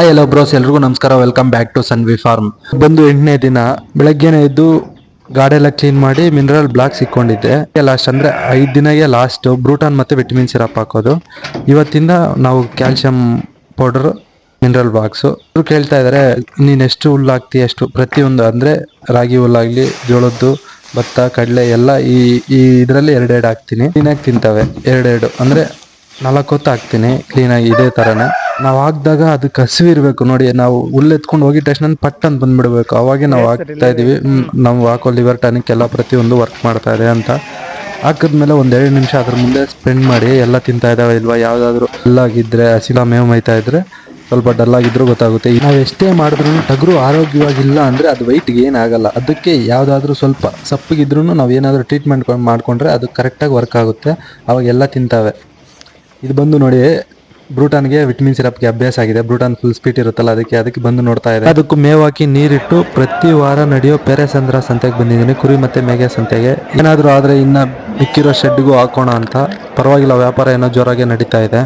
Hello bros, ಎಲ್ರಿಗೂ ನಮಸ್ಕಾರ. Welcome back to Sanvi farm. ಬಂದು 8ನೇ ದಿನ ಬೆಳಗ್ಗೆನೆ ಎದ್ದು ಗಾಡಿ ಎಲ್ಲ ಕ್ಲೀನ್ ಮಾಡಿ ಮಿನರಲ್ ಬ್ಲಾಕ್ಸ್ ಇಕ್ಕೊಂಡಿದ್ದೆ. ಲಾಸ್ಟ್ ಅಂದ್ರೆ 5 ದಿನಗೆ ಲಾಸ್ಟ್ ಬ್ರೂಟಾನ್ ಮತ್ತೆ ವಿಟಮಿನ್ ಸಿರಪ್ ಹಾಕೋದು. ಇವತ್ತಿಂದ ನಾವು ಕ್ಯಾಲ್ಸಿಯಂ ಪೌಡರ್, ಮಿನರಲ್ ಬಾಕ್ಸ್. ಕೇಳ್ತಾ ಇದಾರೆ, ನೀನ್ ಎಷ್ಟು ಹುಲ್ಲು ಹಾಕ್ತಿ, ಎಷ್ಟು ಪ್ರತಿಯೊಂದು ಅಂದ್ರೆ ರಾಗಿ ಹುಲ್ಲಾಗ್ಲಿ, ಜೋಳದ್ದು, ಭತ್ತ, ಕಡಲೆ ಎಲ್ಲ ಈ ಇದರಲ್ಲಿ ಎರಡೆರಡು ಹಾಕ್ತೀನಿ. ಕ್ಲೀನಾಗಿ ತಿಂತವೆ. ಎರಡೆರಡು ಅಂದ್ರೆ 4 ಹೊತ್ತು ಹಾಕ್ತೀನಿ ಕ್ಲೀನಾಗಿ. ಇದೇ ತರನೇ ನಾವು ಹಾಕಿದಾಗ ಅದಕ್ಕೆ ಹಸಿವು ಇರಬೇಕು ನೋಡಿ. ನಾವು ಹುಲ್ಲು ಎತ್ಕೊಂಡು ಹೋಗಿದ ತಕ್ಷಣ ಪಟ್ ಅಂತ ಬಂದ್ಬಿಡ್ಬೇಕು. ಅವಾಗೆ ನಾವು ಹಾಕ್ತಾ ಇದೀವಿ. ನಾವು ಹಾಕೋ ಲಿವರ್ ಟಾನಿಕ್ ಎಲ್ಲ ಪ್ರತಿಯೊಂದು ವರ್ಕ್ ಮಾಡ್ತಾ ಇದೆ ಅಂತ. ಹಾಕಿದ್ಮೇಲೆ ಒಂದ್ 2 ನಿಮಿಷ ಅದ್ರ ಮುಂದೆ ಸ್ಪೆಂಡ್ ಮಾಡಿ ಎಲ್ಲ ತಿಂತಾ ಇದಾವೆ ಇಲ್ವಾ, ಯಾವ್ದಾದ್ರು ಆಗಿದ್ರೆ ಹಸಿಲ ಮೇವು ಮೈತಾ ಇದ್ರೆ ಸ್ವಲ್ಪ ಡಲ್ ಆಗಿದ್ರು ಗೊತ್ತಾಗುತ್ತೆ. ನಾವು ಎಷ್ಟೇ ಮಾಡಿದ್ರು ಟಗರು ಆರೋಗ್ಯವಾಗಿಲ್ಲ ಅಂದ್ರೆ ಅದು ವೈಟ್ ಗೇನ್ ಆಗಲ್ಲ. ಅದಕ್ಕೆ ಯಾವ್ದಾದ್ರು ಸ್ವಲ್ಪ ಸಪ್ಪಗಿದ್ರು ನಾವು ಏನಾದ್ರು ಟ್ರೀಟ್ಮೆಂಟ್ ಮಾಡ್ಕೊಂಡ್ರೆ ಅದು ಕರೆಕ್ಟಾಗಿ ವರ್ಕ್ ಆಗುತ್ತೆ. ಅವಾಗ ಎಲ್ಲ ತಿಂತಾವೆ. ಇದು ಬಂದು ನೋಡಿ, ಬ್ರೂಟಾನ್ಗೆ ವಿಟಮಿನ್ ಸಿರಪ್ಗೆ ಅಭ್ಯಾಸ ಆಗಿದೆ. ಬ್ರೂಟಾನ್ ಫುಲ್ ಸ್ಪೀಡ್ ಇರುತ್ತಲ್ಲ, ಅದಕ್ಕೆ ಬಂದು ನೋಡ್ತಾ ಇದೆ. ಅದಕ್ಕೂ ಮೇವು ಹಾಕಿ ನೀರಿಟ್ಟು ಪ್ರತಿ ವಾರ ನಡೆಯೋ ಪೇರೆಸಂದ್ರ ಸಂತೆಗೆ ಬಂದಿದ್ದೀನಿ, ಕುರಿ ಮತ್ತೆ ಮೇಗೆ ಸಂತೆಗೆ. ಏನಾದ್ರು ಆದ್ರೆ ಇನ್ನ ಮಿಕ್ಕಿರೋ ಶೆಡ್ಗೂ ಹಾಕೋಣ ಅಂತ. ಪರವಾಗಿಲ್ಲ, ವ್ಯಾಪಾರ ಏನೋ ಜೋರಾಗೆ ನಡೀತಾ ಇದೆ.